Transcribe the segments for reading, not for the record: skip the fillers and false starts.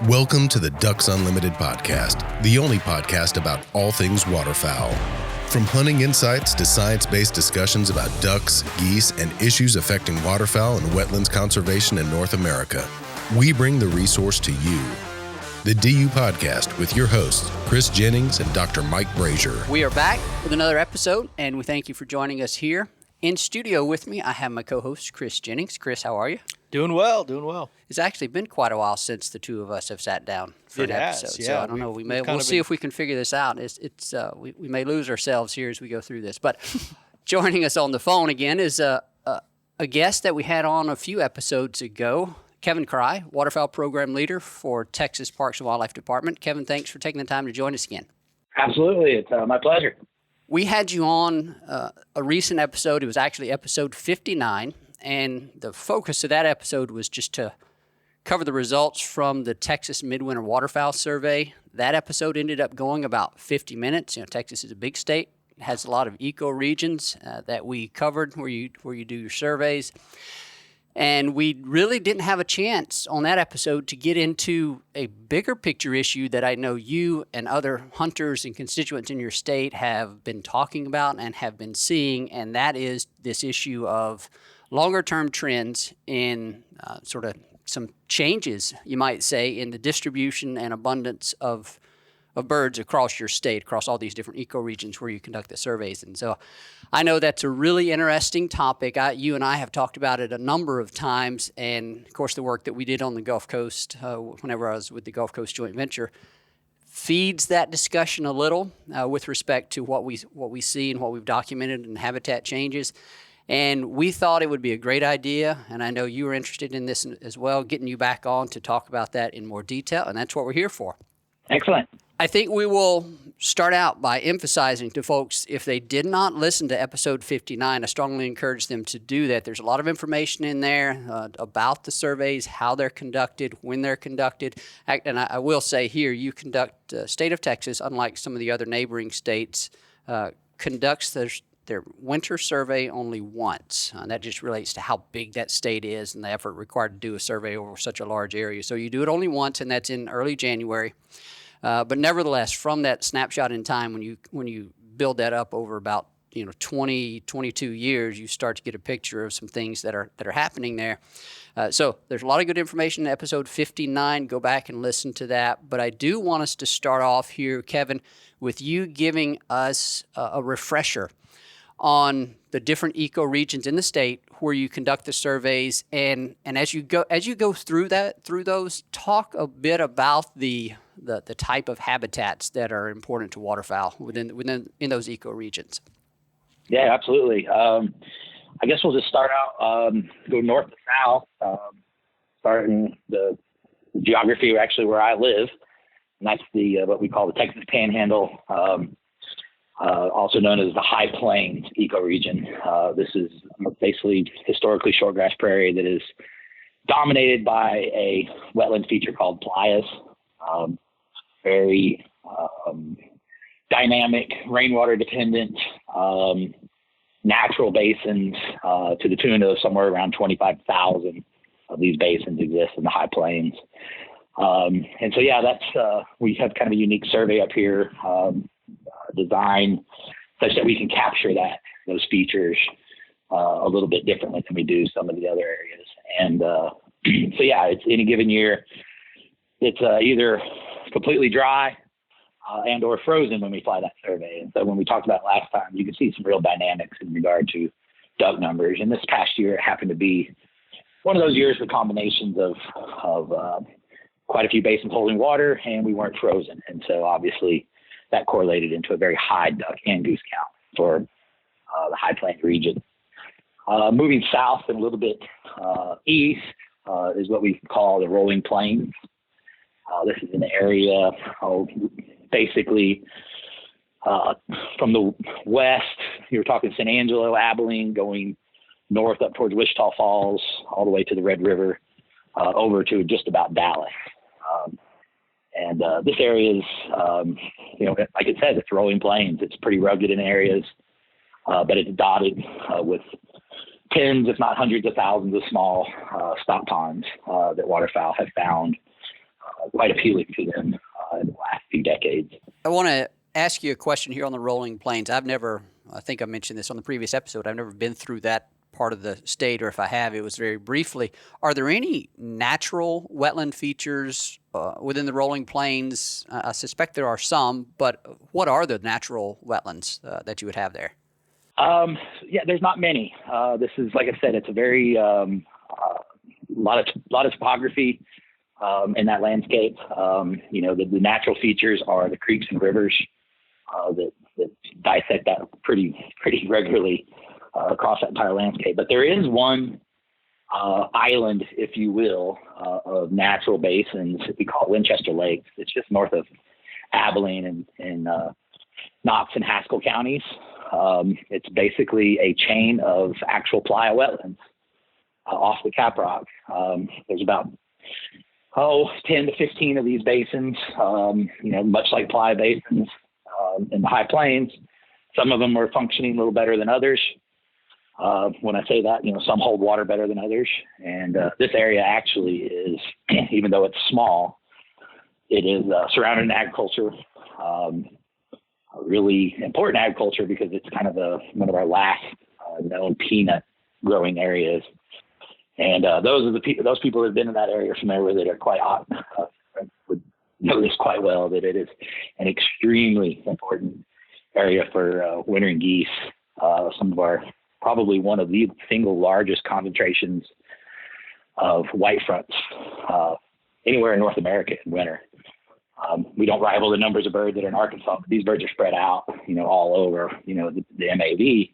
Welcome to the Ducks Unlimited podcast, the only podcast about all things waterfowl. From hunting insights to science-based discussions about ducks, geese, and issues affecting waterfowl and wetlands conservation in North America, we bring the resource to you. The DU Podcast with your hosts, Chris Jennings and Dr. Mike Brazier. We are back with another episode, and we thank you for joining us here. In studio with me, I have my co-host, Chris Jennings. Chris, how are you? Doing well. It's actually been quite a while since the two of us have sat down for an episode. Yeah. So I don't know. We'll see if we can figure this out. We may lose ourselves here as we go through this. But joining us on the phone again is a guest that we had on a few episodes ago, Kevin Cry, Waterfowl Program Leader for Texas Parks and Wildlife Department. Kevin, thanks for taking the time to join us again. Absolutely. It's my pleasure. We had you on a recent episode. It was actually episode 59. And the focus of that episode was just to cover the results from the Texas Midwinter Waterfowl Survey. That episode ended up going about 50 minutes. You know, Texas is a big state. It has a lot of ecoregions that we covered where you do your surveys. And we really didn't have a chance on that episode to get into a bigger picture issue that I know you and other hunters and constituents in your state have been talking about and have been seeing, and that is this issue of longer-term trends in sort of some changes, you might say, in the distribution and abundance of birds across your state, across all these different ecoregions where you conduct the surveys. And so I know that's a really interesting topic. You and I have talked about it a number of times, and of course the work that we did on the Gulf Coast, whenever I was with the Gulf Coast Joint Venture, feeds that discussion a little with respect to what we see and what we've documented in habitat changes. And we thought it would be a great idea, and I know you were interested in this as well, getting you back on to talk about that in more detail, and that's what we're here for. Excellent. I think we will start out by emphasizing to folks, if they did not listen to episode 59, I strongly encourage them to do that. There's a lot of information in there about the surveys, how they're conducted, when they're conducted. And I will say here, you conduct, state of Texas, unlike some of the other neighboring states, conducts their winter survey only once. That just relates to how big that state is and the effort required to do a survey over such a large area. So you do it only once, and that's in early January. But nevertheless, from that snapshot in time, when you build that up over about 20, 22 years, you start to get a picture of some things that are happening there. So there's a lot of good information in episode 59. Go back and listen to that. But I do want us to start off here, Kevin, with you giving us a refresher on the different ecoregions in the state where you conduct the surveys, and as you go through those, talk a bit about the type of habitats that are important to waterfowl in those ecoregions. Yeah, absolutely. I guess we'll just start out, go north to south, starting the geography actually where I live, and that's the what we call the Texas Panhandle. Also known as the High Plains ecoregion. This is basically historically shortgrass prairie that is dominated by a wetland feature called playas. Very dynamic, rainwater dependent, natural basins to the tune of somewhere around 25,000 of these basins exist in the High Plains. And so, yeah, that's we have kind of a unique survey up here. Design such that we can capture those features a little bit differently than we do some of the other areas. And so, yeah, it's any given year, it's either completely dry and or frozen when we fly that survey. And so when we talked about last time, you can see some real dynamics in regard to duck numbers. And this past year, it happened to be one of those years with combinations of quite a few basins holding water, and we weren't frozen. And so obviously that correlated into a very high duck and goose count for the High Plains region. Moving south and a little bit east is what we call the Rolling Plains. This is an area basically from the west, you're talking San Angelo, Abilene, going north up towards Wichita Falls, all the way to the Red River, over to just about Dallas. And this area is, like it says, it's rolling plains. It's pretty rugged in areas, but it's dotted with tens, if not hundreds of thousands of small stock ponds that waterfowl have found quite appealing to them in the last few decades. I want to ask you a question here on the rolling plains. I think I mentioned this on the previous episode. I've never been through that part of the state, or if I have, it was very briefly. Are there any natural wetland features within the rolling plains? I suspect there are some, but what are the natural wetlands that you would have there? Yeah, there's not many. This is, like I said, it's a very lot of topography in that landscape. The natural features are the creeks and rivers that dissect that pretty regularly across that entire landscape. But there is one island, if you will, of natural basins we call Winchester Lakes. It's just north of Abilene and Knox and Haskell counties. It's basically a chain of actual playa wetlands off the Caprock. There's about 10 to 15 of these basins, much like playa basins in the high plains. Some of them are functioning a little better than others. When I say that, some hold water better than others. And this area actually is, even though it's small, it is surrounded in agriculture, really important agriculture, because it's kind of one of our last known peanut growing areas. And those people that have been in that area are familiar with it, are quite hot, would know this quite well, that it is an extremely important area for wintering geese. Some of our, probably one of the single largest concentrations of white fronts anywhere in North America in winter. We don't rival the numbers of birds that are in Arkansas, but these birds are spread out, all over, the MAV.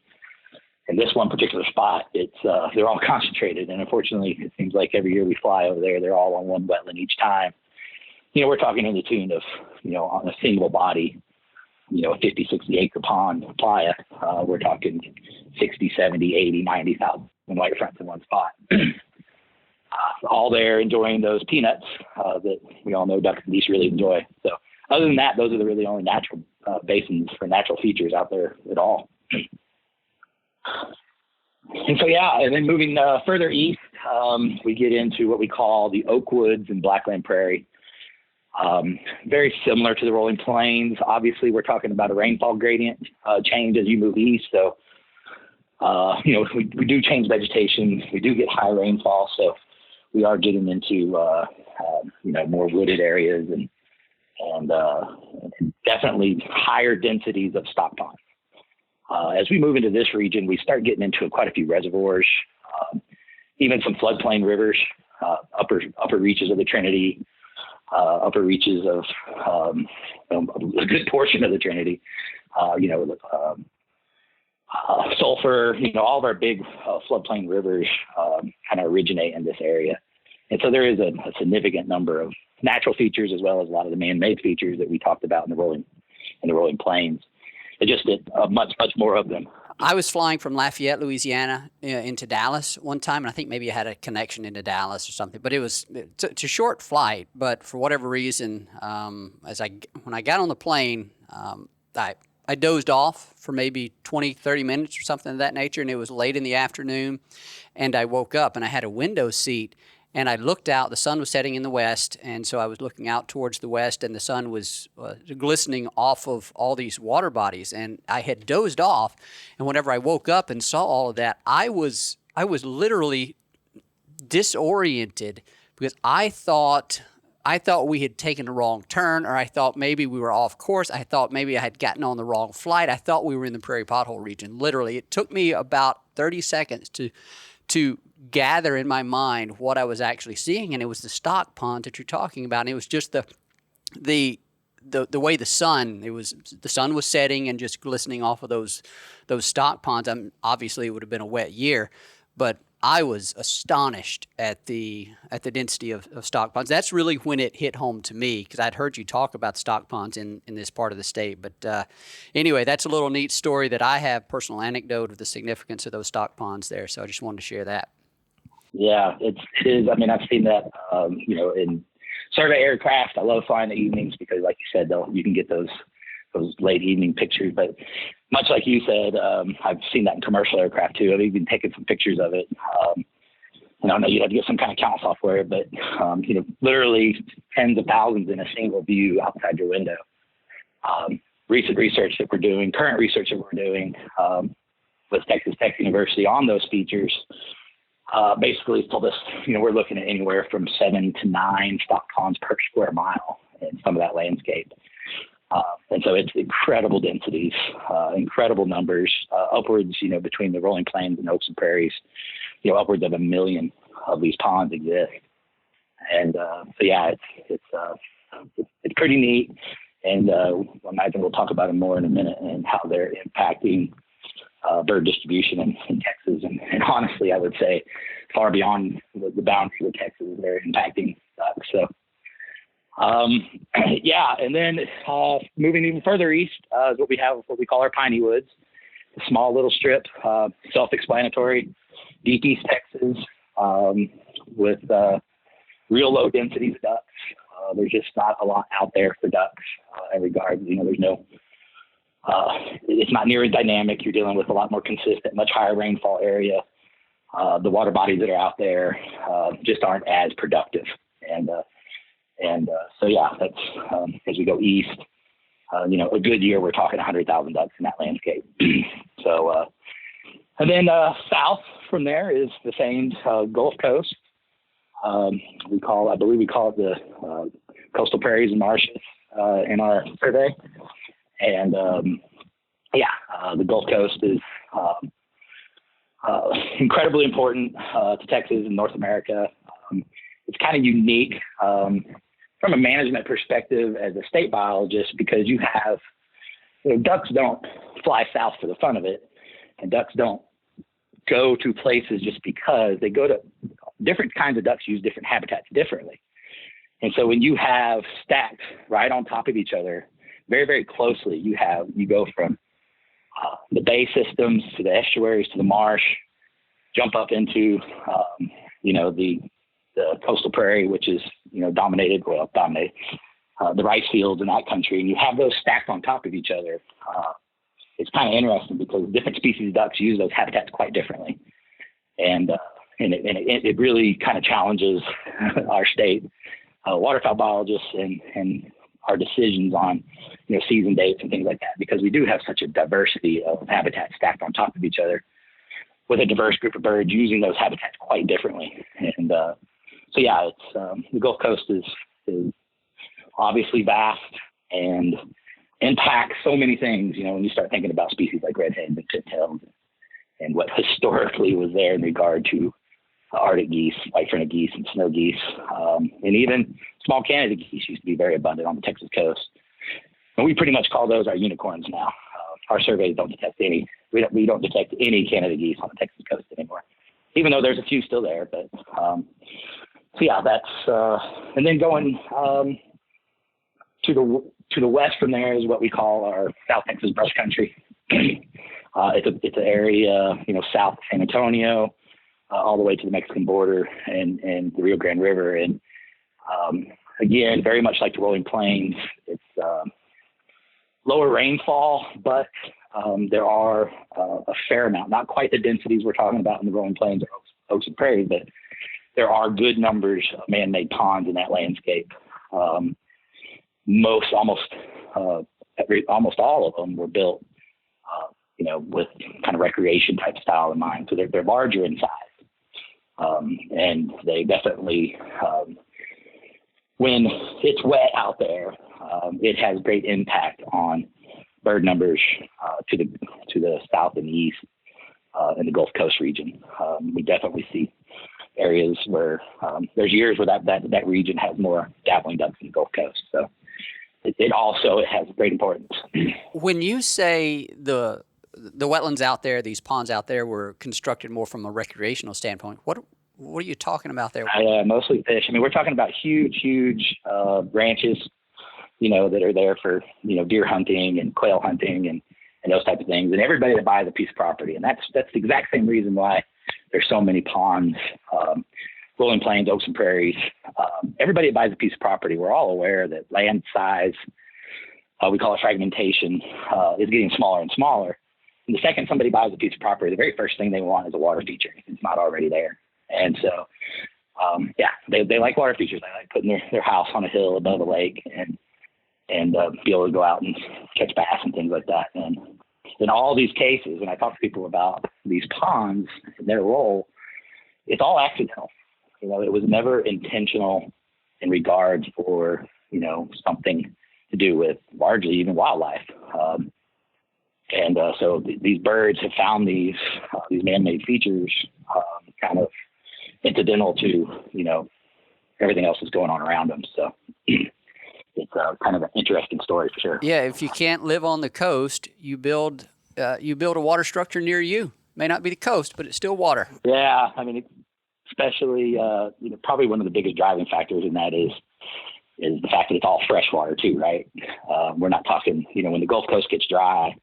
In this one particular spot, they're all concentrated. And unfortunately, it seems like every year we fly over there, they're all on one wetland each time. We're talking in the tune of, on a single body, a 50, 60 acre pond playa. We're talking 60, 70, 80, 90,000 white fronts in one spot. All there enjoying those peanuts that we all know ducks and geese really enjoy. So other than that, those are the really only natural basins for natural features out there at all. And so, and then moving further east, we get into what we call the Oak Woods and Blackland Prairie. Very similar to the rolling plains. Obviously, we're talking about a rainfall gradient change as you move east. So, we do change vegetation. We do get high rainfall. So we are getting into, more wooded areas and definitely higher densities of stock ponds. As we move into this region, we start getting into quite a few reservoirs, even some floodplain rivers, upper reaches of the Trinity, upper reaches of a good portion of the Trinity, Sulphur, all of our big floodplain rivers kind of originate in this area. And so there is a significant number of natural features as well as a lot of the man-made features that we talked about in the rolling plains. It just did much more of them. I was flying from Lafayette, Louisiana, into Dallas one time, and I think maybe I had a connection into Dallas or something. But it's a short flight. But for whatever reason, when I got on the plane, I dozed off for maybe 20, 30 minutes or something of that nature, and it was late in the afternoon, and I woke up, and I had a window seat, and I looked out. The sun was setting in the west, and so I was looking out towards the west, and the sun was glistening off of all these water bodies, and I had dozed off, and whenever I woke up and saw all of that, I was literally disoriented because I thought we had taken a wrong turn, or I thought maybe we were off course. I thought maybe I had gotten on the wrong flight. I thought we were in the Prairie pothole region. Literally, it took me about 30 seconds to gather in my mind what I was actually seeing, and it was the stock pond that you're talking about. And it was just the way the sun was setting and just glistening off of those stock ponds. Obviously, it would have been a wet year, but I was astonished at the density of stock ponds. That's really when it hit home to me, because I'd heard you talk about stock ponds in this part of the state. But anyway, that's a little neat story that I have, personal anecdote of the significance of those stock ponds there. So I just wanted to share that. Yeah, it is. I mean, I've seen that, in survey aircraft. I love flying the evenings because, like you said, you can get those late evening pictures. But much like you said, I've seen that in commercial aircraft too. I've even taken some pictures of it. I don't know, you have to get some kind of count software, but, literally tens of thousands in a single view outside your window. Current research that we're doing with Texas Tech University on those features, basically told us, we're looking at anywhere from 7 to 9 stock ponds per square mile in some of that landscape. And so it's incredible densities, incredible numbers, upwards, between the rolling plains and oaks and prairies, upwards of 1 million of these ponds exist. And it's pretty neat. And I imagine we'll talk about them more in a minute and how they're impacting bird distribution in Texas. And honestly, I would say far beyond the boundaries of Texas, they're impacting ducks. So, and then moving even further east is what we call our Piney Woods, a small little strip, self-explanatory, deep East Texas, with real low densities of ducks. There's just not a lot out there for ducks in regards. There's no, it's not near as dynamic. You're dealing with a lot more consistent, much higher rainfall area. The water bodies that are out there just aren't as productive. That's as we go east, a good year, we're talking 100,000 ducks in that landscape. And then south from there is the famed Gulf Coast. I believe we call it the coastal prairies and marshes in our survey. And the Gulf Coast is incredibly important to Texas and North America. It's kind of unique from a management perspective as a state biologist, because you have, ducks don't fly south for the fun of it, and ducks don't go to places just because. They go to different kinds of ducks, use different habitats differently. And so when you have stacked right on top of each other very, very closely, you go from the bay systems to the estuaries to the marsh, jump up into the coastal prairie, which is dominated the rice fields in that country, and you have those stacked on top of each other. It's kind of interesting because different species of ducks use those habitats quite differently, and it really kind of challenges our state waterfowl biologists and our decisions on season dates and things like that, because we do have such a diversity of habitats stacked on top of each other with a diverse group of birds using those habitats quite differently. And it's the Gulf Coast is obviously vast and impacts so many things. When you start thinking about species like redheads and pintails and what historically was there in regard to Arctic geese, white-fronted geese, and snow geese, and even small Canada geese used to be very abundant on the Texas coast. And we pretty much call those our unicorns now. Our surveys don't detect any. We don't detect any Canada geese on the Texas coast anymore, even though there's a few still there. But that's and then going to the west from there is what we call our South Texas brush country. It's an area south of San Antonio, all the way to the Mexican border and the Rio Grande River. And again, very much like the rolling plains, it's lower rainfall, but there are a fair amount, not quite the densities we're talking about in the rolling plains or oaks and prairies, but there are good numbers of man-made ponds in that landscape. Almost all of them were built, with kind of recreation type style in mind. So they're larger in size. And they definitely, when it's wet out there, it has great impact on bird numbers to the south and east in the Gulf Coast region. We definitely see areas where there's years where that region has more dabbling ducks in the Gulf Coast. So it also has great importance. When you say the wetlands out there, these ponds out there were constructed more from a recreational standpoint, what are you talking about there? Mostly fish. I mean, we're talking about huge ranches, that are there for, deer hunting and quail hunting and those type of things. And everybody that buys a piece of property. And that's the exact same reason why there's so many ponds, rolling plains, oaks and prairies. Everybody that buys a piece of property, we're all aware that land size, we call it fragmentation, is getting smaller and smaller. And the second somebody buys a piece of property, the very first thing they want is a water feature if it's not already there. And so, they like water features. They like putting their house on a hill above a lake and be able to go out and catch bass and things like that. And in all these cases, when I talk to people about these ponds and their role, it's all accidental. It was never intentional in regards for, something to do with largely even wildlife. So these birds have found these man-made features kind of incidental to, everything else that's going on around them. So it's kind of an interesting story for sure. Yeah, if you can't live on the coast, you build a water structure near you. May not be the coast, but it's still water. Yeah, I mean, especially probably one of the biggest driving factors in that is the fact that it's all fresh water too, right? We're not talking, when the Gulf Coast gets dry,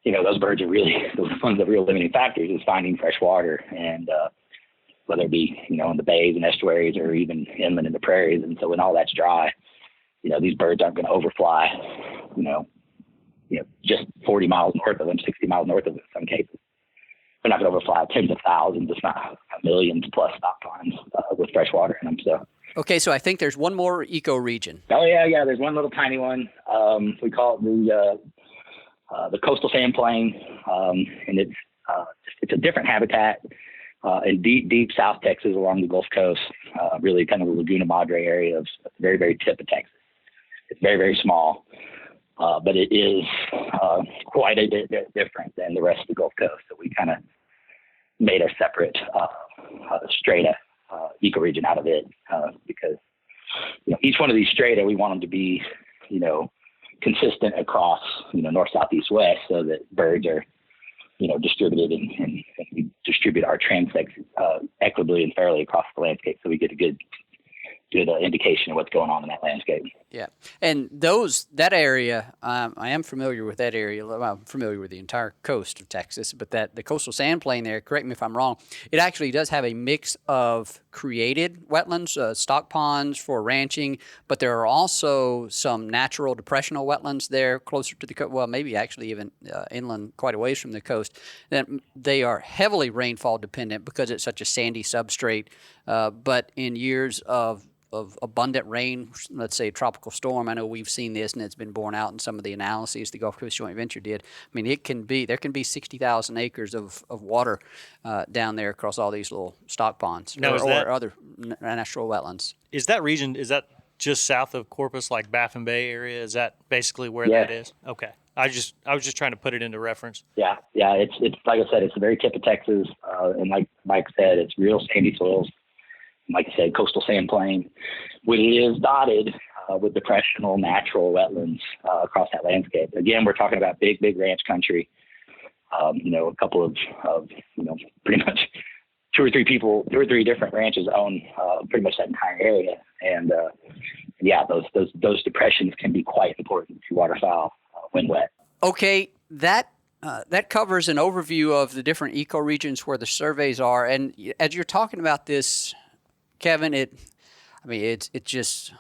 those birds are really one of the real limiting factors is finding fresh water, and whether it be in the bays and estuaries or even inland in the prairies. And so when all that's dry, these birds aren't going to overfly, just 40 miles north of them, 60 miles north of them in some cases. They're not going to overfly tens of thousands, if not millions plus stock ponds with fresh water in them. So. Okay, so I think there's one more ecoregion. Oh yeah. There's one little tiny one. We call it the coastal sand plain, and it's a different habitat in deep South Texas along the Gulf Coast, really kind of the Laguna Madre area of the very, very tip of Texas. It's very, very small, but it is quite a bit different than the rest of the Gulf Coast. So we kind of made a separate strata ecoregion out of it because each one of these strata, we want them to be, consistent across, north, south, east, west, so that birds are, distributed and we distribute our transects equitably and fairly across the landscape, so we get a good indication of what's going on in that landscape. Yeah, and that area, I am familiar with that area. Well, I'm familiar with the entire coast of Texas, but the coastal sand plain there, correct me if I'm wrong, it actually does have a mix of created wetlands, stock ponds for ranching, but there are also some natural depressional wetlands there closer to the coast, well, maybe actually even inland quite a ways from the coast. They are heavily rainfall dependent because it's such a sandy substrate, but in years of abundant rain, let's say a tropical storm, I know we've seen this and it's been borne out in some of the analyses the Gulf Coast Joint Venture did. I mean, there can be 60,000 acres of water down there across all these little stock ponds or other natural wetlands. Is that just south of Corpus, like Baffin Bay area? Is that basically where that is? Okay. I was just trying to put it into reference. Yeah. It's like I said, it's the very tip of Texas, and like Mike said, it's real sandy soils. Like I said, coastal sand plain, which is dotted with depressional natural wetlands across that landscape. Again, we're talking about big ranch country. A couple of pretty much two or three different ranches own pretty much that entire area. And those depressions can be quite important to waterfowl when wet. Okay, that covers an overview of the different ecoregions where the surveys are. And as you're talking about this, Kevin, it's just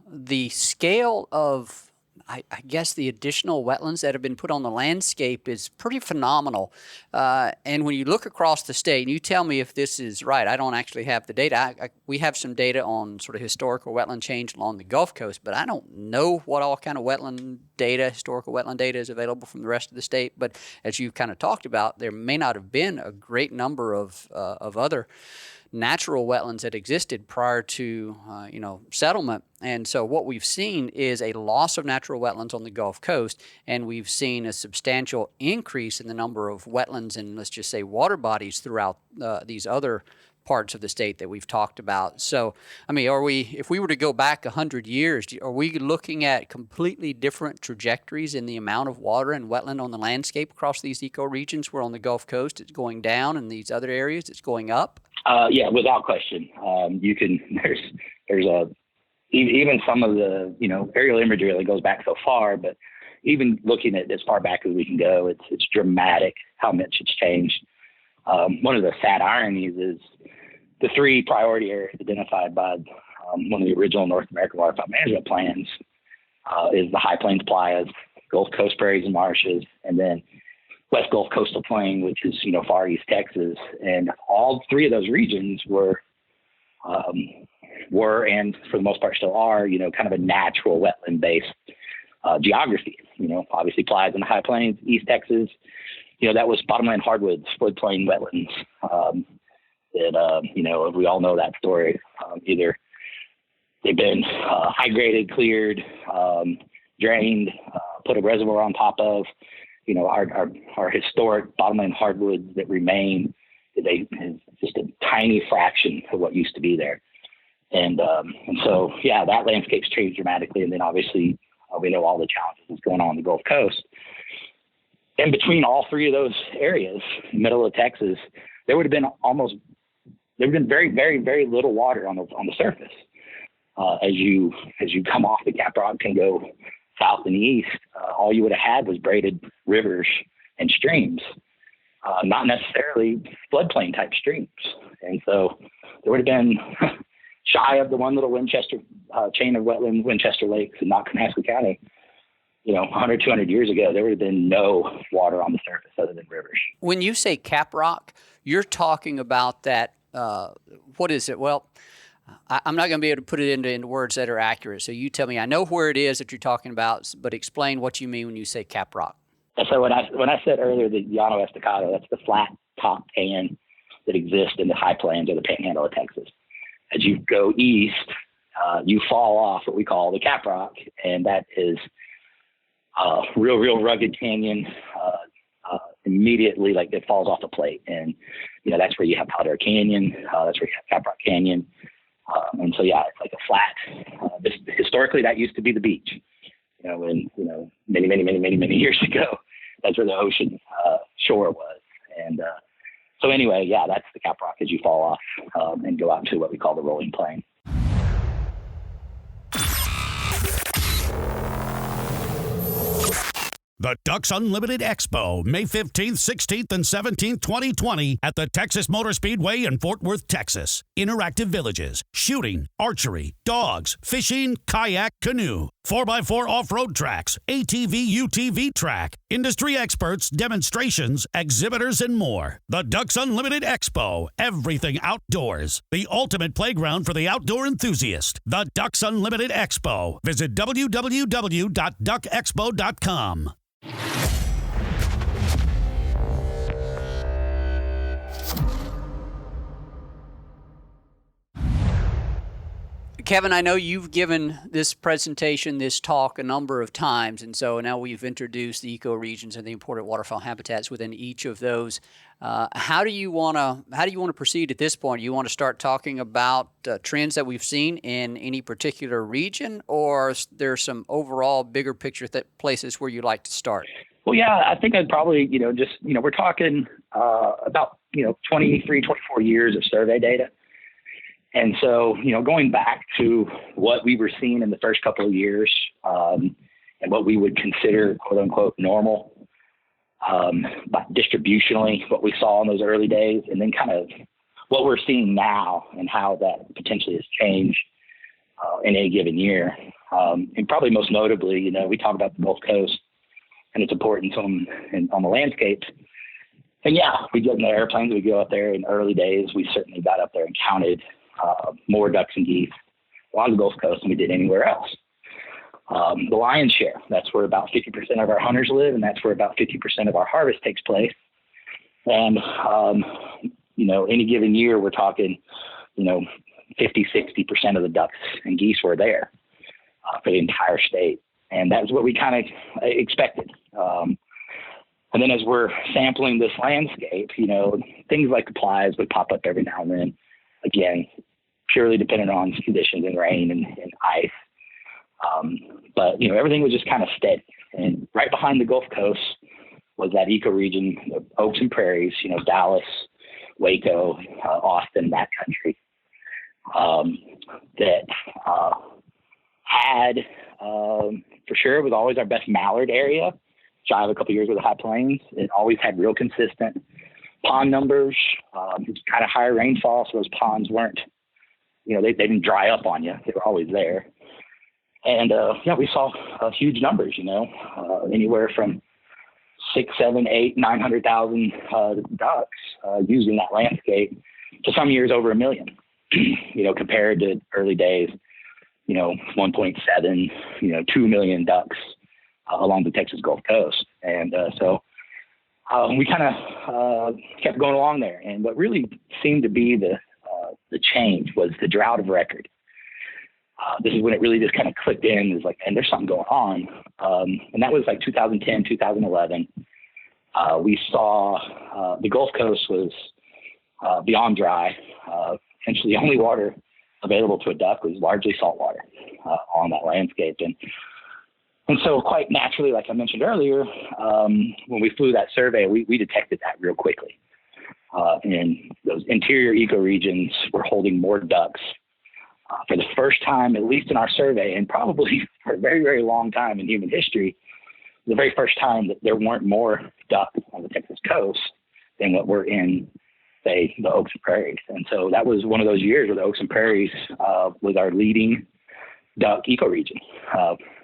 the scale of, I guess, the additional wetlands that have been put on the landscape is pretty phenomenal. And when you look across the state, and you tell me if this is right, I don't actually have the data. We have some data on sort of historical wetland change along the Gulf Coast, but I don't know what all kind of historical wetland data is available from the rest of the state. But as you kind of talked about, there may not have been a great number of other natural wetlands that existed prior to settlement. And so what we've seen is a loss of natural wetlands on the Gulf Coast, and we've seen a substantial increase in the number of wetlands and, let's just say, water bodies throughout these other parts of the state that we've talked about. So, I mean, if we were to go back 100 years, are we looking at completely different trajectories in the amount of water and wetland on the landscape across these ecoregions, where on the Gulf Coast it's going down and these other areas it's going up? Yeah, without question. There's even some of the, aerial imagery that goes back so far, but even looking at as far back as we can go, it's dramatic how much it's changed. One of the sad ironies is the three priority areas identified by one of the original North American waterfowl management plans is the High Plains playas, Gulf Coast prairies and marshes, and then West Gulf Coastal Plain, which is, far east Texas. And all three of those regions were, and for the most part still are, kind of a natural wetland-based geography. Obviously Plies in the high plains, East Texas, that was bottomland hardwoods, floodplain wetlands. We all know that story. Either they've been high-graded, cleared, drained, put a reservoir on top of. Our historic bottomland hardwoods that remain, is just a tiny fraction of what used to be there. And so, that landscape's changed dramatically. And then obviously we know all the challenges that's going on the Gulf Coast. And between all three of those areas, middle of Texas, there would have been very, very, very little water on the surface. As you come off the Caprock and go south and east, all you would have had was braided rivers and streams, not necessarily floodplain type streams. And so there would have been shy of the one little Winchester chain of wetlands, Winchester Lakes in Nottingham County, 100, 200 years ago, there would have been no water on the surface other than rivers. When you say Caprock, you're talking about that, what is it? Well, I'm not going to be able to put it into words that are accurate. So you tell me, I know where it is that you're talking about, but explain what you mean when you say Caprock. So when I said earlier the Llano Estacado, that's the flat top pan that exists in the high plains or the Panhandle of Texas. As you go east, you fall off what we call the Caprock, and that is real rugged canyon. Immediately, like it falls off the plate, and that's where you have Powder Canyon. That's where you have Caprock Canyon. And so, it's like a flat. Historically, that used to be the beach. Many years ago, that's where the ocean shore was. And so, anyway, that's the Caprock as you fall off and go out to what we call the rolling plain. The Ducks Unlimited Expo, May 15th, 16th, and 17th, 2020 at the Texas Motor Speedway in Fort Worth, Texas. Interactive villages, shooting, archery, dogs, fishing, kayak, canoe, 4x4 off-road tracks, ATV, UTV track, industry experts, demonstrations, exhibitors, and more. The Ducks Unlimited Expo, everything outdoors. The ultimate playground for the outdoor enthusiast. The Ducks Unlimited Expo. Visit www.duckexpo.com. Kevin, I know you've given this presentation, this talk a number of times, and so now we've introduced the ecoregions and the important waterfowl habitats within each of those. How do you want to proceed at this point? Do you want to start talking about trends that we've seen in any particular region, or is there some overall bigger picture places where you'd like to start? Well, I think I'd probably, we're talking about 23, 24 years of survey data. And so, going back to what we were seeing in the first couple of years and what we would consider, quote unquote, normal, but distributionally, what we saw in those early days, and then kind of what we're seeing now and how that potentially has changed in any given year. And probably most notably, we talk about the Gulf Coast and its importance on the landscape. And we get in the airplanes, we go up there in early days. We certainly got up there and counted more ducks and geese on the Gulf Coast than we did anywhere else. The lion's share, that's where about 50% of our hunters live, and that's where about 50% of our harvest takes place. And, any given year, we're talking, 50, 60% of the ducks and geese were there for the entire state. And that's what we kind of expected. And then as we're sampling this landscape, things like the plies would pop up every now and then. Again, purely dependent on conditions and rain and ice. But, everything was just kind of steady. And right behind the Gulf Coast was that ecoregion of oaks and prairies, Dallas, Waco, Austin, that country, that had, for sure, was always our best mallard area, shy of a couple of years with the high plains. It always had real consistent pond numbers, kind of higher rainfall, so those ponds weren't, they didn't dry up on you. They were always there. And, we saw huge numbers, anywhere from 6, 7, 8, 900,000 ducks using that landscape. To some years over 1 million, compared to early days, 1.7, 2 million ducks along the Texas Gulf Coast. And so we kind of kept going along there. And what really seemed to be the change was the Drought of Record. This is when it really just kind of clicked in. It was like, and there's something going on. And that was like 2010, 2011. We saw the Gulf Coast was beyond dry. Essentially, the only water available to a duck was largely salt water on that landscape. And so quite naturally, like I mentioned earlier, when we flew that survey, we detected that real quickly. And those interior ecoregions were holding more ducks for the first time, at least in our survey, and probably for a very, very long time in human history, the very first time that there weren't more ducks on the Texas coast than what were in, say, the Oaks and Prairies. And so that was one of those years where the Oaks and Prairies was our leading duck ecoregion.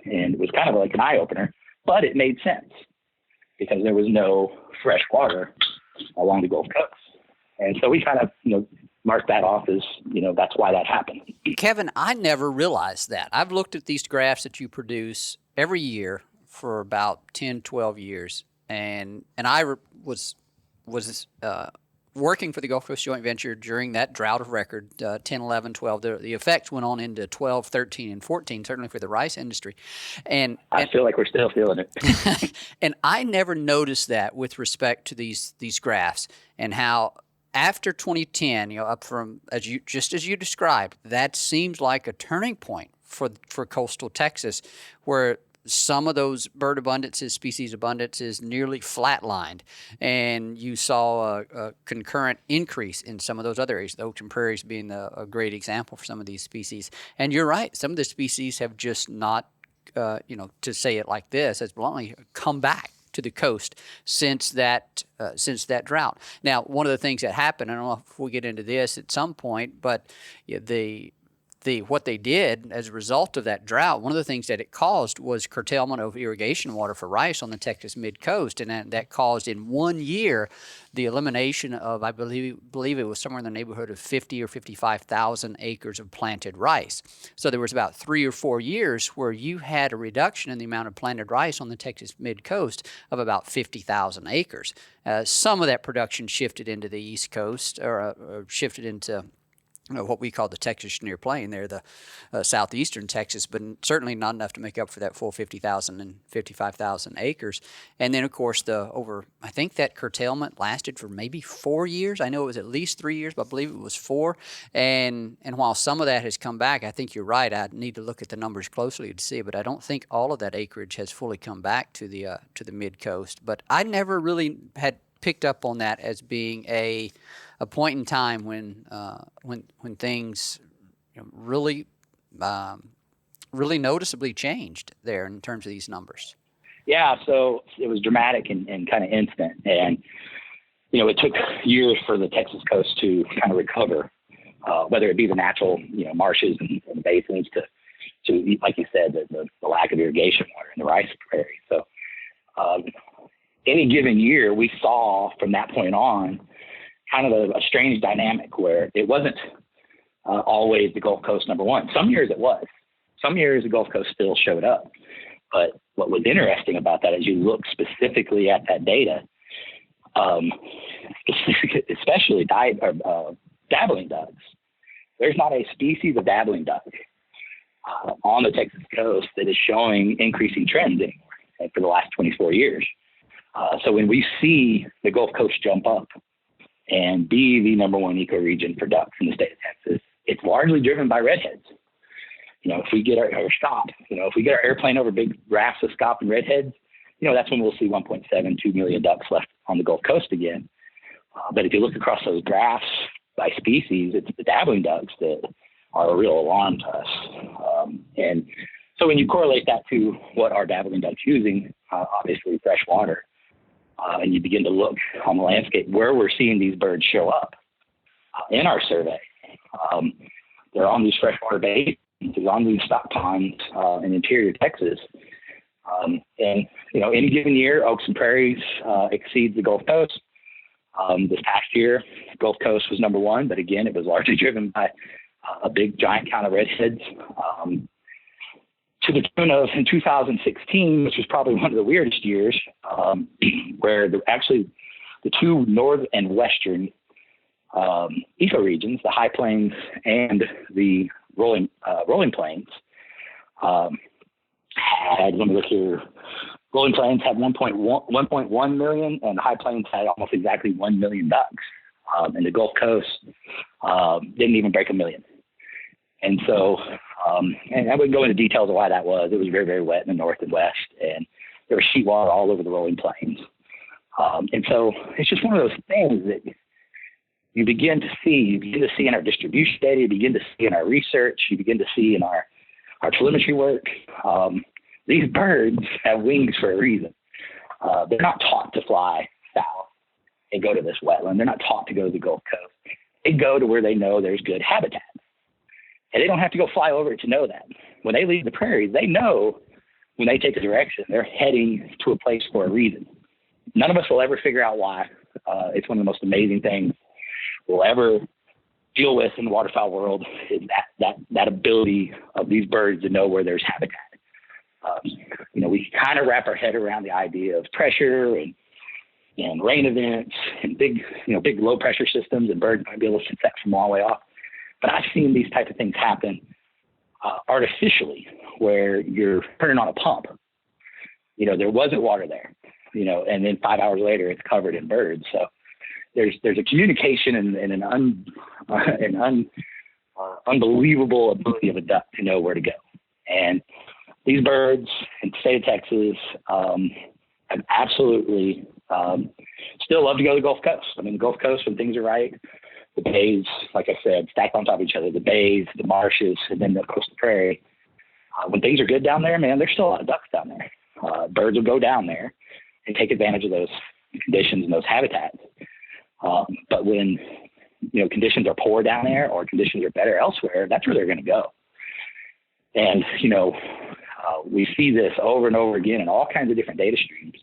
And it was kind of like an eye-opener, but it made sense because there was no fresh water along the Gulf Coast. And so we kind of, marked that off as, that's why that happened. Kevin, I never realized that. I've looked at these graphs that you produce every year for about 10, 12 years. And I was working for the Gulf Coast Joint Venture during that Drought of Record, 10, 11, 12. The effects went on into 12, 13, and 14, certainly for the rice industry. And I feel like we're still feeling it. And I never noticed that with respect to these graphs and how after 2010, up from, as you described, that seems like a turning point for coastal Texas where some of those bird abundances, species abundances nearly flatlined, and you saw a concurrent increase in some of those other areas, the Oaks and Prairies being a great example for some of these species. And you're right, some of the species have just not, to say it like this, as bluntly, come back to the coast since that drought. Now, one of the things that happened, I don't know if we get into this at some point, but what they did as a result of that drought, one of the things that it caused was curtailment of irrigation water for rice on the Texas mid-coast, and that caused in 1 year the elimination of, I believe it was somewhere in the neighborhood of 50 or 55,000 acres of planted rice. So there was about 3 or 4 years where you had a reduction in the amount of planted rice on the Texas mid-coast of about 50,000 acres. Some of that production shifted into the East Coast or shifted into what we call the Texas Chenier Plain there, the southeastern Texas, but certainly not enough to make up for that full 50,000 and 55,000 acres. And then, of course, I think that curtailment lasted for maybe 4 years. I know it was at least 3 years, but I believe it was 4. And while some of that has come back, I think you're right. I need to look at the numbers closely to see, but I don't think all of that acreage has fully come back to the mid-coast. But I never really had picked up on that as being a point in time when things really noticeably changed there in terms of these numbers. Yeah, so it was dramatic and kind of instant, and it took years for the Texas coast to kind of recover, whether it be the natural marshes and basins to like you said, the lack of irrigation water in the rice prairie. So any given year, we saw from that point on kind of a strange dynamic where it wasn't always the Gulf Coast number one. Some years it was. Some years the Gulf Coast still showed up. But what was interesting about that is you look specifically at that data, especially dabbling ducks. There's not a species of dabbling duck on the Texas coast that is showing increasing trends anymore for the last 24 years. So when we see the Gulf Coast jump up and be the number one ecoregion for ducks in the state of Texas, it's largely driven by redheads. If we get our airplane over big rafts of scaup and redheads, that's when we'll see 1.72 million ducks left on the Gulf Coast again. But if you look across those graphs by species, it's the dabbling ducks that are a real alarm to us. And so when you correlate that to what are dabbling ducks using, obviously fresh water, and you begin to look on the landscape where we're seeing these birds show up in our survey. They're on these freshwater basins, on these stock ponds in interior Texas. And, any given year, oaks and prairies exceeds the Gulf Coast. This past year, Gulf Coast was number one, but again, it was largely driven by a big giant count of redheads. To the tune of, in 2016, which was probably one of the weirdest years, where the two north and western ecoregions, the high plains and the rolling plains, had, let me look here, rolling plains had 1.1 million, and the high plains had almost exactly 1 million ducks. And the Gulf Coast didn't even break 1 million. And so, and I wouldn't go into details of why that was. It was very, very wet in the north and west, and there was sheet water all over the rolling plains. And so it's just one of those things that you begin to see in our distribution data, you begin to see in our research, you begin to see in our telemetry work. These birds have wings for a reason. They're not taught to fly south and go to this wetland. They're not taught to go to the Gulf Coast. They go to where they know there's good habitat. And they don't have to go fly over it to know that. When they leave the prairies, they know when they take a direction, they're heading to a place for a reason. None of us will ever figure out why. It's one of the most amazing things we'll ever deal with in the waterfowl world, is that ability of these birds to know where there's habitat. We kind of wrap our head around the idea of pressure and rain events and big low pressure systems, and birds might be able to sense that from a long way off. But I've seen these type of things happen artificially, where you're turning on a pump. There wasn't water there, and then 5 hours later it's covered in birds. So there's a communication and an unbelievable ability of a duck to know where to go. And these birds in the state of Texas have absolutely still love to go to the Gulf Coast. I mean, the Gulf Coast, when things are right, the bays, like I said, stacked on top of each other, the bays, the marshes, and then the coastal prairie. When things are good down there, man, there's still a lot of ducks down there. Birds will go down there and take advantage of those conditions and those habitats. But when, conditions are poor down there or conditions are better elsewhere, that's where they're going to go. And, we see this over and over again in all kinds of different data streams,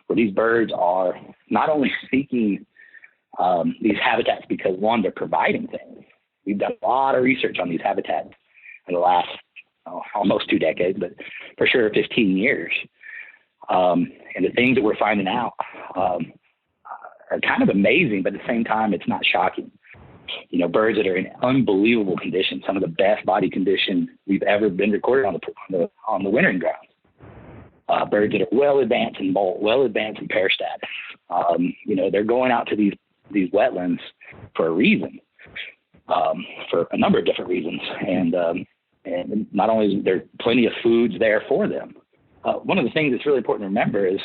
where these birds are not only seeking these habitats because, one, they're providing things. We've done a lot of research on these habitats in the last almost 2 decades, but for sure 15 years. And the things that we're finding out are kind of amazing, but at the same time, it's not shocking. Birds that are in unbelievable conditions, some of the best body condition we've ever been recorded on the wintering grounds. Birds that are well advanced in molt, well advanced in pair status. They're going out to these wetlands for a reason, for a number of different reasons. And not only is there plenty of foods there for them, one of the things that's really important to remember is,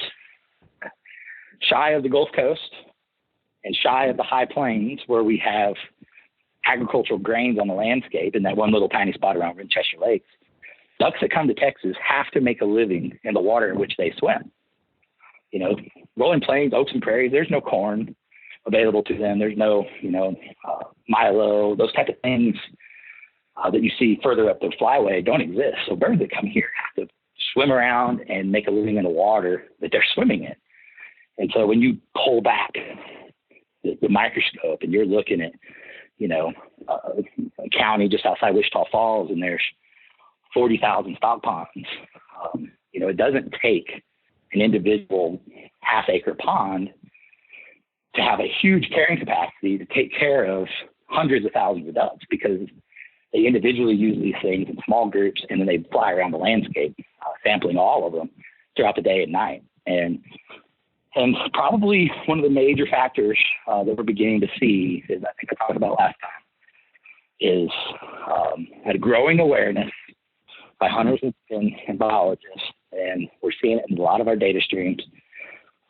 shy of the Gulf Coast and shy of the high plains, where we have agricultural grains on the landscape in that one little tiny spot around Winchester Lakes, ducks that come to Texas have to make a living in the water in which they swim. Rolling plains, oaks and prairies, there's no corn available to them. There's no, milo, those type of things that you see further up the flyway don't exist. So birds that come here have to swim around and make a living in the water that they're swimming in. And so when you pull back the microscope and you're looking at, a county just outside Wichita Falls, and there's 40,000 stock ponds, it doesn't take an individual half-acre pond to have a huge carrying capacity to take care of hundreds of thousands of ducks, because they individually use these things in small groups, and then they fly around the landscape, sampling all of them throughout the day and night. And probably one of the major factors that we're beginning to see, is, I think I talked about last time, is a growing awareness by hunters and biologists, and we're seeing it in a lot of our data streams,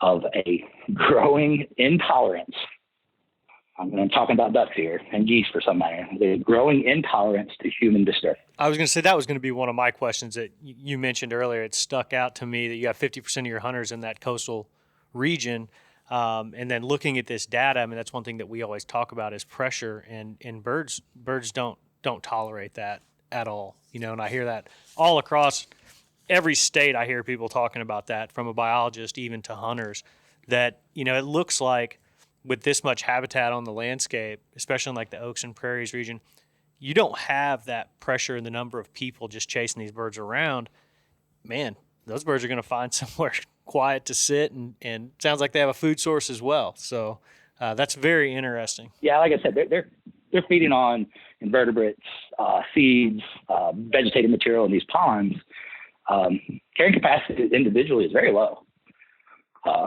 of a growing intolerance. I'm talking about ducks here, and geese for some matter. There's growing intolerance to human disturbance. I was going to say that was going to be one of my questions that you mentioned earlier. It stuck out to me that you have 50% of your hunters in that coastal region. And then looking at this data, I mean, that's one thing that we always talk about is pressure, and birds don't tolerate that at all. And I hear that all across every state I hear people talking about that, from a biologist even to hunters, that, you know, it looks like with this much habitat on the landscape, especially in like the Oaks and Prairies region, you don't have that pressure in the number of people just chasing these birds around. Man, those birds are going to find somewhere quiet to sit, and sounds like they have a food source as well. So that's very interesting. Yeah, like I said, they're feeding on invertebrates, seeds, vegetative material in these ponds. Carrying capacity individually is very low.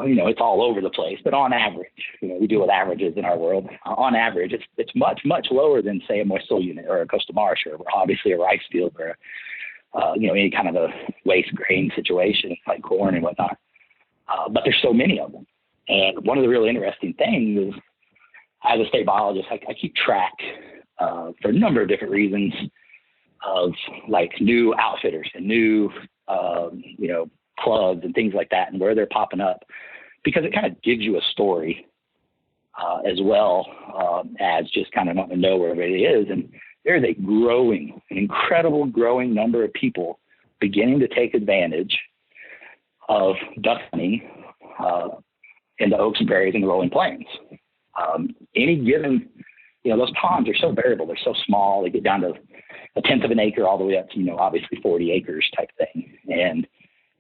You know, it's all over the place, but on average, you know, we deal with averages in our world. On average, it's much, much lower than, say, a moist soil unit or a coastal marsh, or obviously a rice field, or you know, any kind of a waste grain situation like corn and whatnot. But there's so many of them. And one of the really interesting things is, as a state biologist, I keep track for a number of different reasons of like new outfitters and new, you know, clubs and things like that, and where they're popping up, because it kind of gives you a story as well as just kind of wanting to know where everybody is. And there's an incredible growing number of people beginning to take advantage of duck hunting in the Oaks and Prairies and the Rolling Plains. Any given, you know, those ponds are so variable. They're so small. They get down to a tenth of an acre all the way up to, you know, obviously 40 acres type thing. And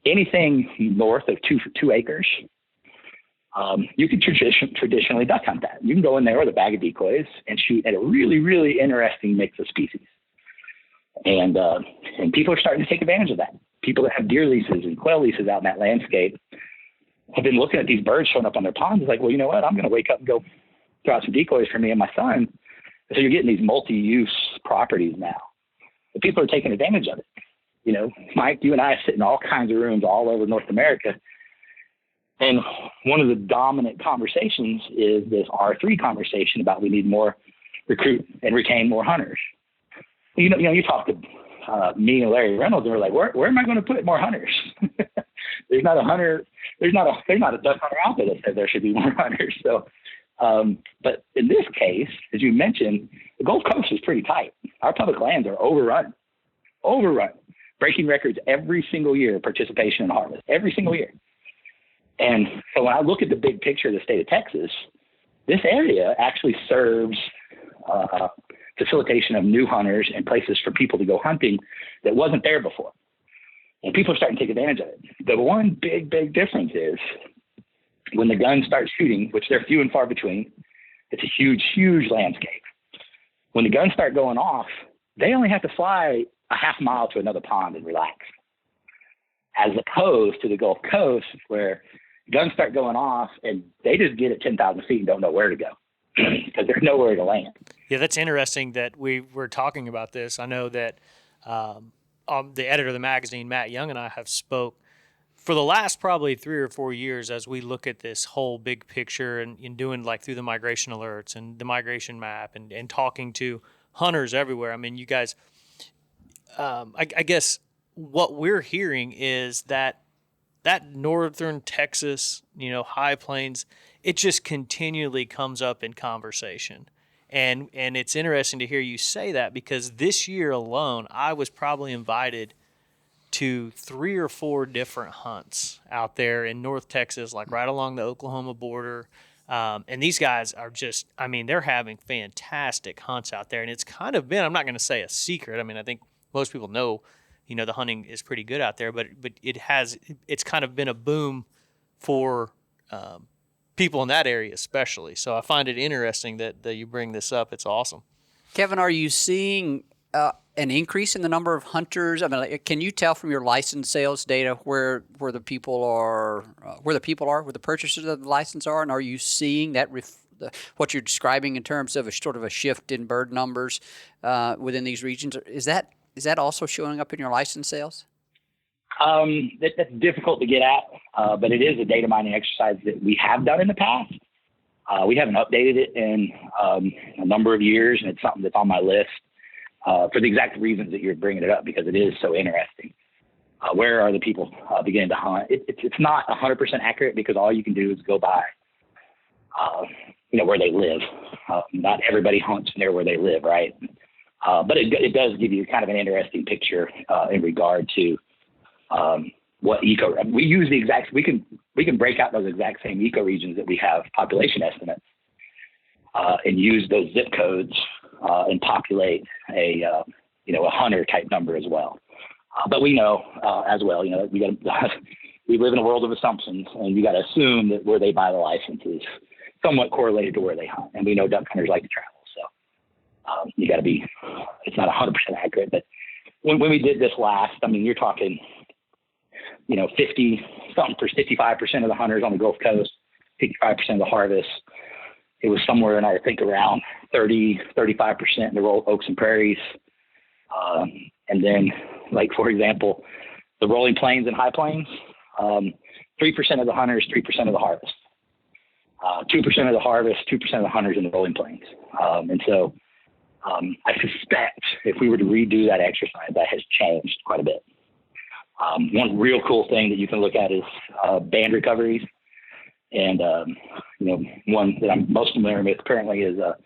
anything north of two acres, you can traditionally duck hunt that. You can go in there with a bag of decoys and shoot at a really, really interesting mix of species. And people are starting to take advantage of that. People that have deer leases and quail leases out in that landscape have been looking at these birds showing up on their ponds. It's like, well, you know what? I'm going to wake up and go throw out some decoys for me and my son. So you're getting these multi-use properties now. And people are taking advantage of it. You know, Mike, you and I sit in all kinds of rooms all over North America. And one of the dominant conversations is this R3 conversation about we need more recruit and retain more hunters. You know, you talk to me and Larry Reynolds, and we're like, where am I going to put more hunters? There's not a duck hunter out there that says there should be more hunters. So, but in this case, as you mentioned, the Gulf Coast is pretty tight. Our public lands are overrun, breaking records every single year, participation in harvest, every single year. And so when I look at the big picture of the state of Texas, this area actually serves facilitation of new hunters and places for people to go hunting that wasn't there before. And people are starting to take advantage of it. The one big difference is when the guns start shooting, which they're few and far between, it's a huge landscape. When the guns start going off, they only have to fly a half mile to another pond and relax, as opposed to the Gulf Coast where guns start going off and they just get at 10,000 feet and don't know where to go because there's nowhere to land. Yeah, that's interesting that we were talking about this. I know that the editor of the magazine, Matt Young, and I have spoke for the last probably 3 or 4 years as we look at this whole big picture and doing like through the migration alerts and the migration map and talking to hunters everywhere. I mean, you guys, I guess what we're hearing is that northern Texas, you know, high plains, it just continually comes up in conversation. And it's interesting to hear you say that, because this year alone, I was probably invited to 3 or 4 different hunts out there in North Texas, like right along the Oklahoma border. And these guys are just, I mean, they're having fantastic hunts out there. And it's kind of been, I'm not going to say a secret. I mean, I think most people know, you know, the hunting is pretty good out there, but it's kind of been a boom for people in that area especially. So I find it interesting that you bring this up. It's awesome. Kevin, are you seeing an increase in the number of hunters? I mean, like, can you tell from your license sales data where the people are, where the purchasers of the license are, and are you seeing that what you're describing in terms of a sort of a shift in bird numbers within these regions? Is that also showing up in your license sales? That's difficult to get at, but it is a data mining exercise that we have done in the past. We haven't updated it in a number of years, and it's something that's on my list for the exact reasons that you're bringing it up, because it is so interesting. Where are the people beginning to hunt? It's not 100% accurate, because all you can do is go by, where they live. Not everybody hunts near where they live, right? But it does give you kind of an interesting picture in regard to we use we can break out those exact same ecoregions that we have population estimates, and use those zip codes, and populate a hunter type number as well. But we know, as well, we live in a world of assumptions, and you got to assume that where they buy the license is somewhat correlated to where they hunt. And we know duck hunters like to travel. So, you got to it's not 100% accurate, but when we did this last, I mean, you're talking, 55% of the hunters on the Gulf Coast, 55% of the harvest. It was somewhere in, I think, around 35% in the Oaks and Prairies. And then, like, for example, the rolling plains and high plains, 3% of the hunters, 3% of the harvest. 2% of the harvest, 2% of the hunters in the rolling plains. And so I suspect if we were to redo that exercise, that has changed quite a bit. One real cool thing that you can look at is band recoveries. And, one that I'm most familiar with currently is the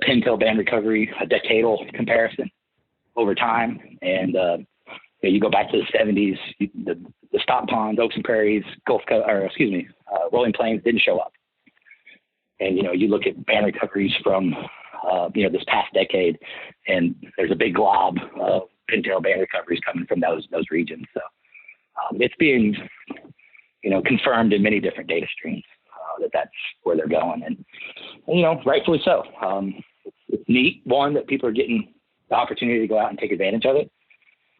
pintail band recovery, a decadal comparison over time. And you go back to the 70s, the stock ponds, Oaks and Prairies, Rolling Plains didn't show up. And, you look at band recoveries from, this past decade, and there's a big glob of pintail band recoveries coming from those regions. So it's being, confirmed in many different data streams that's where they're going. And rightfully so. It's neat, one, that people are getting the opportunity to go out and take advantage of it.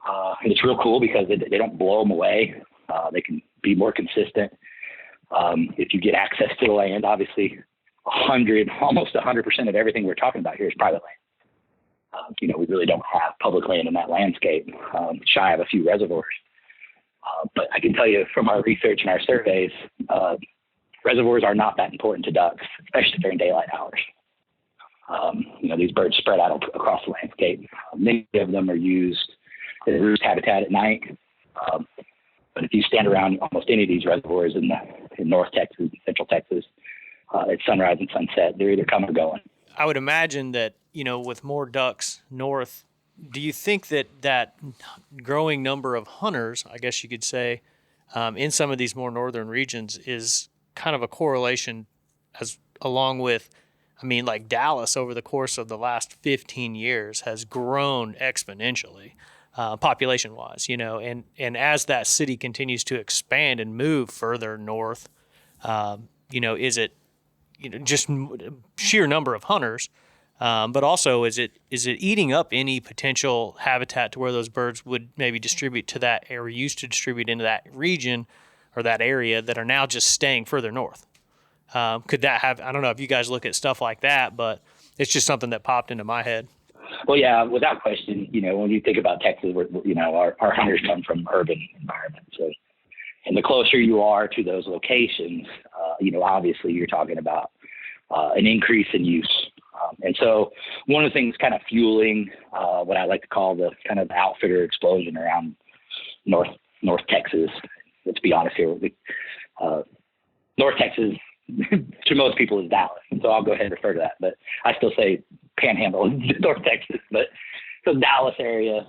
And it's real cool because they don't blow them away. They can be more consistent. If you get access to the land, obviously almost 100% of everything we're talking about here is private land. We really don't have public land in that landscape, shy of a few reservoirs. But I can tell you from our research and our surveys, reservoirs are not that important to ducks, especially during daylight hours. These birds spread out across the landscape. Many of them are used as roost habitat at night. But if you stand around almost any of these reservoirs in North Texas, Central Texas, at sunrise and sunset, they're either coming or going. I would imagine that, with more ducks north, do you think that growing number of hunters, I guess you could say, in some of these more northern regions is kind of a correlation along with, like Dallas over the course of the last 15 years has grown exponentially, population-wise, and as that city continues to expand and move further north, is it, just sheer number of hunters, but also is it eating up any potential habitat to where those birds would maybe distribute to that, or used to distribute into that region or that area that are now just staying further north? Could that have, I don't know if you guys look at stuff like that, but it's just something that popped into my head. Well, yeah, without question, when you think about Texas, our hunters come from urban environments. So, and the closer you are to those locations, obviously you're talking about an increase in use. And so one of the things kind of fueling what I like to call the kind of outfitter explosion around North Texas, let's be honest here, North Texas to most people is Dallas. And so I'll go ahead and refer to that. But I still say Panhandle is North Texas. But so Dallas area,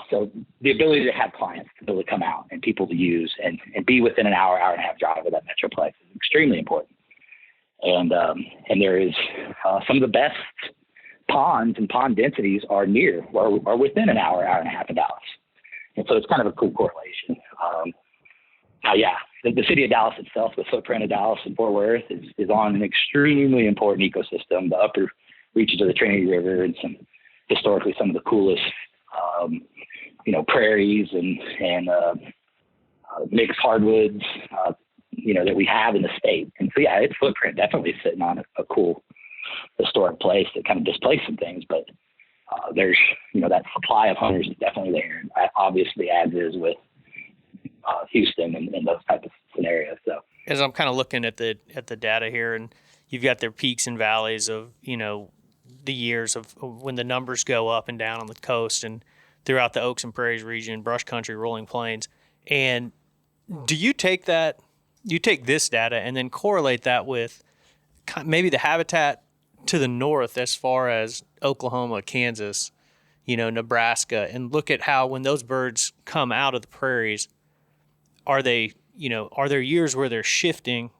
so the ability to have clients to be able to come out and people to use and be within an hour and a half drive of that metroplex is extremely important. And there is some of the best ponds and pond densities are near or within an hour and a half of Dallas. And so it's kind of a cool correlation. The city of Dallas itself, the footprint of Dallas and Fort Worth is on an extremely important ecosystem, the upper reaches of the Trinity River and historically some of the coolest, prairies and mixed hardwoods, that we have in the state. And so, its footprint definitely is sitting on a cool historic place that kind of displays some things, but there's, that supply of hunters is definitely there. And obviously as is with Houston and those types of scenarios. So as I'm kind of looking at the data here, and you've got their peaks and valleys of, the years of when the numbers go up and down on the coast and throughout the Oaks and Prairies region, brush country, rolling plains. And do you take this data and then correlate that with maybe the habitat to the north as far as Oklahoma, Kansas, Nebraska, and look at how when those birds come out of the prairies, are there years where they're shifting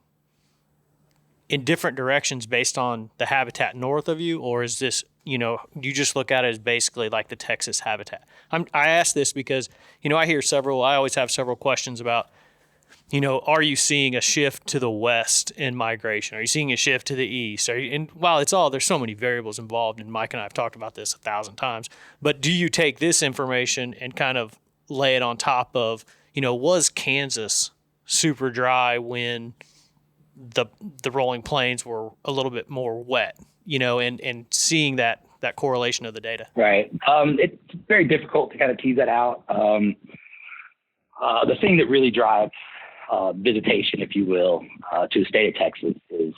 in different directions based on the habitat north of you, or is this, you just look at it as basically like the Texas habitat? I ask this because, I always have several questions about, are you seeing a shift to the west in migration? Are you seeing a shift to the east? And while there's so many variables involved, and Mike and I have talked about this 1,000 times, but do you take this information and kind of lay it on top of, was Kansas super dry when the rolling plains were a little bit more wet, and seeing that correlation of the data? Right. It's very difficult to kind of tease that out. The thing that really drives visitation, if you will, to the state of Texas is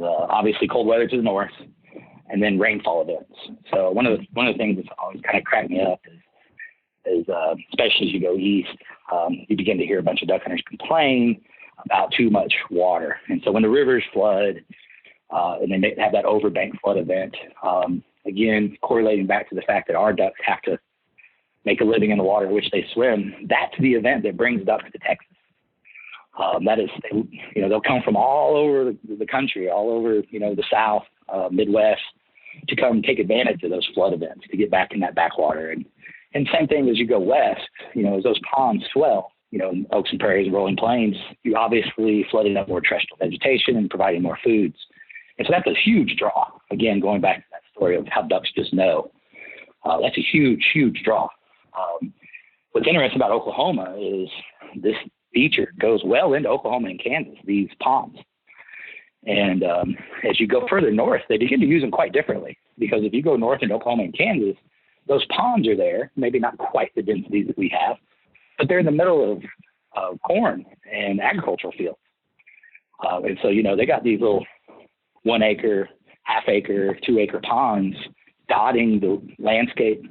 obviously cold weather to the north, and then rainfall events. So one of the things that's always kind of cracked me up is especially as you go east, you begin to hear a bunch of duck hunters complain about too much water. And so when the rivers flood, and then they have that overbank flood event, again, correlating back to the fact that our ducks have to make a living in the water in which they swim, that's the event that brings ducks to Texas. That is, they'll come from all over the country, all over, the South, Midwest, to come take advantage of those flood events, to get back in that backwater. And same thing as you go west, as those ponds swell, oaks and prairies and rolling plains, you obviously flooding up more terrestrial vegetation and providing more foods. And so that's a huge draw. Again, going back to that story of how ducks just know, that's a huge, huge draw. What's interesting about Oklahoma is this feature goes well into Oklahoma and Kansas, these ponds. And as you go further north, they begin to use them quite differently, because if you go north in Oklahoma and Kansas, those ponds are there, maybe not quite the densities that we have, but they're in the middle of corn and agricultural fields. And so, they got these little 1 acre, half acre, 2 acre ponds dotting the landscape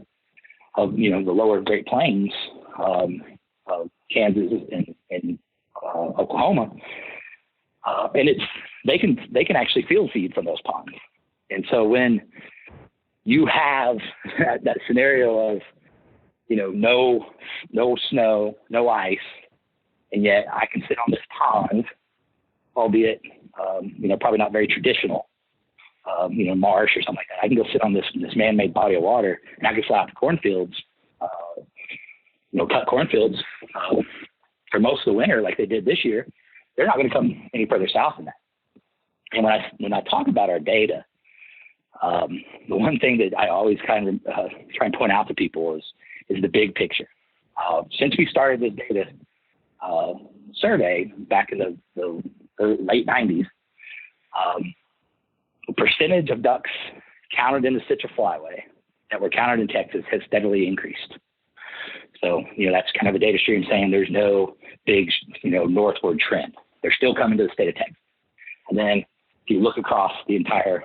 of, the lower Great Plains of Kansas and Oklahoma. And they can actually field feed from those ponds. And so when you have that scenario of, no snow, no ice, and yet I can sit on this pond, albeit, probably not very traditional, marsh or something like that. I can go sit on this man-made body of water, and I can fly out to cornfields, cut cornfields for most of the winter like they did this year. They're not going to come any further south than that. And when I talk about our data, the one thing that I always kind of try and point out to people is the big picture. Since we started this data survey back in the late 90s, the percentage of ducks counted in the Citrus Flyway that were counted in Texas has steadily increased. So, that's kind of a data stream saying there's no big, northward trend. They're still coming to the state of Texas. And then if you look across the entire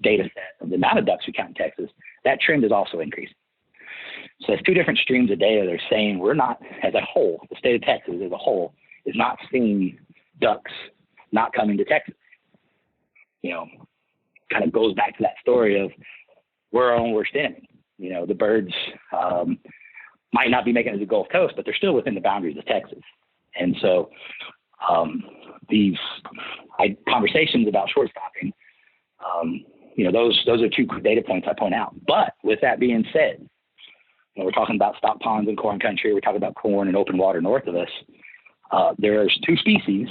data set of the amount of ducks we count in Texas, that trend is also increasing. So it's two different streams of data. They're saying we're not, as a whole, the state of Texas as a whole is not seeing ducks not coming to Texas. Kind of goes back to that story of we're our own worst enemy. The birds might not be making it to the Gulf Coast, but they're still within the boundaries of Texas. And so these conversations about short stopping, those are two data points I point out. But with that being said, we're talking about stock ponds in corn country. We're talking about corn and open water north of us. There's two species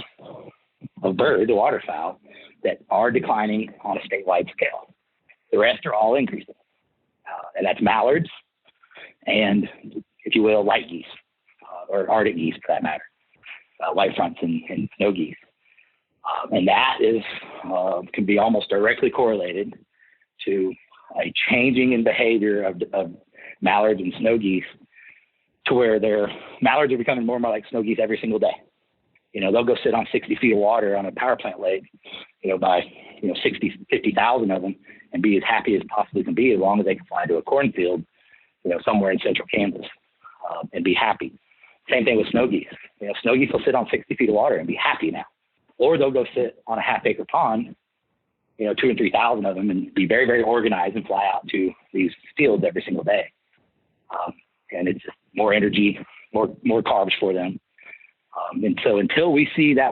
of bird, the waterfowl, that are declining on a statewide scale. The rest are all increasing. And that's mallards and, if you will, white geese, or Arctic geese for that matter, white fronts and snow geese. And that is can be almost directly correlated to a changing in behavior of mallards and snow geese, to where mallards are becoming more and more like snow geese every single day. They'll go sit on 60 feet of water on a power plant lake, by 50,000 of them, and be as happy as possibly can be, as long as they can fly to a cornfield, somewhere in central Kansas, and be happy. Same thing with snow geese. Snow geese will sit on 60 feet of water and be happy now. Or they'll go sit on a half acre pond 2,000 and 3,000 of them and be very, very organized and fly out to these fields every single day. And it's just more energy, more carbs for them. And so until we see that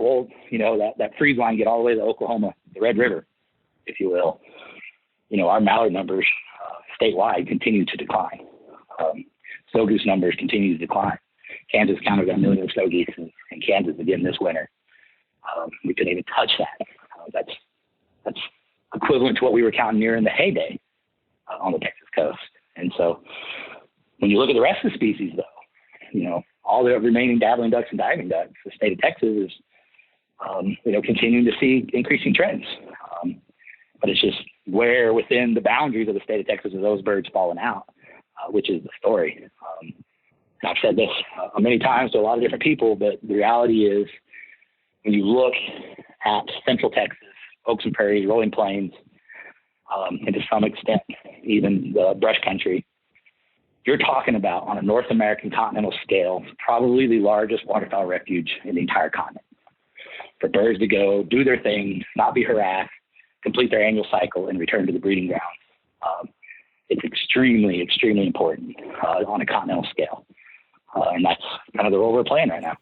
that freeze line get all the way to Oklahoma, the Red River, if you will, our mallard numbers statewide continue to decline. Snow goose numbers continue to decline. Kansas counted 1 million snow geese in Kansas again this winter. We couldn't even touch that. That's equivalent to what we were counting near in the heyday on the Texas coast. And so when you look at the rest of the species, though, all the remaining dabbling ducks and diving ducks, the state of Texas is, continuing to see increasing trends. But it's just where within the boundaries of the state of Texas are those birds falling out, which is the story. And I've said this many times to a lot of different people, but the reality is when you look at central Texas, oaks and prairies, rolling plains, and to some extent even the brush country, you're talking about, on a North American continental scale, probably the largest waterfowl refuge in the entire continent. For birds to go do their thing, not be harassed, complete their annual cycle, and return to the breeding grounds. It's extremely, extremely important on a continental scale. And that's kind of the role we're playing right now.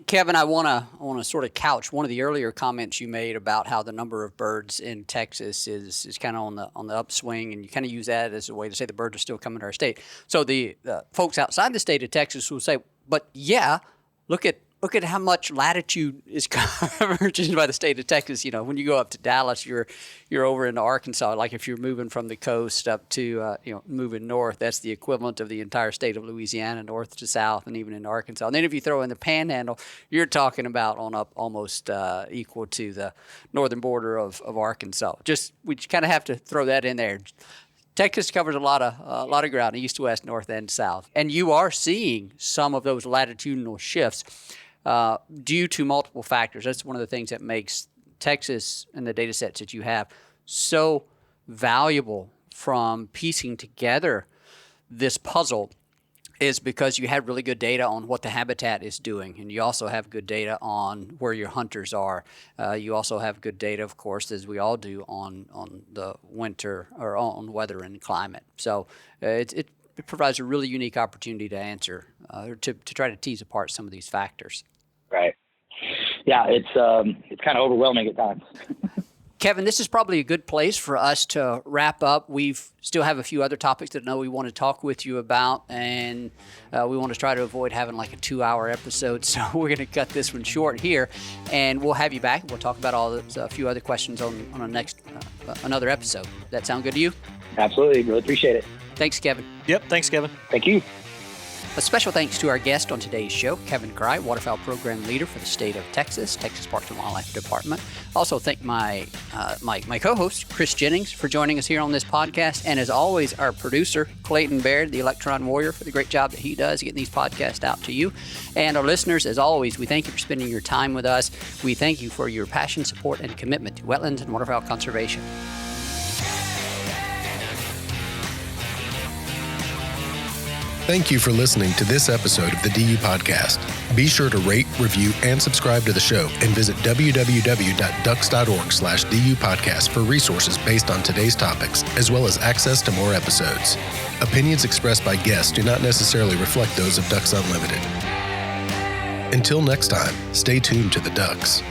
Kevin, I want to sort of couch one of the earlier comments you made about how the number of birds in Texas is kind of on the upswing, and you kind of use that as a way to say the birds are still coming to our state. So the folks outside the state of Texas will say, but yeah, look at how much latitude is covered just by the state of Texas. When you go up to Dallas, you're over in Arkansas. Like if you're moving from the coast up to moving north, that's the equivalent of the entire state of Louisiana, north to south, and even in Arkansas. And then if you throw in the Panhandle, you're talking about on up almost equal to the northern border of Arkansas. We kind of have to throw that in there. Texas covers a lot of ground, east, west, north, and south, and you are seeing some of those latitudinal shifts. Due to multiple factors. That's one of the things that makes Texas and the data sets that you have so valuable from piecing together this puzzle, is because you have really good data on what the habitat is doing, and you also have good data on where your hunters are. You also have good data, of course, as we all do, on the winter or on weather and climate. So it provides a really unique opportunity to answer to try to tease apart some of these factors. Right. Yeah, it's kind of overwhelming at times. Kevin, this is probably a good place for us to wrap up. We still have a few other topics that I know we want to talk with you about, and we want to try to avoid having like a 2-hour episode, so we're going to cut this one short here, and we'll have you back. We'll talk about a few other questions on a next another episode. That sound good to you? Absolutely. Really appreciate it. Thanks, Kevin. Yep. Thanks, Kevin. Thank you. A special thanks to our guest on today's show, Kevin Cry, Waterfowl Program Leader for the state of Texas Parks and Wildlife Department. Also thank my co-host, Chris Jennings, for joining us here on this podcast. And as always, our producer, Clayton Baird, the Electron Warrior, for the great job that he does getting these podcasts out to you. And our listeners, as always, we thank you for spending your time with us. We thank you for your passion, support, and commitment to wetlands and waterfowl conservation. Thank you for listening to this episode of the DU Podcast. Be sure to rate, review, and subscribe to the show, and visit www.ducks.org/DU Podcast for resources based on today's topics, as well as access to more episodes. Opinions expressed by guests do not necessarily reflect those of Ducks Unlimited. Until next time, stay tuned to the Ducks.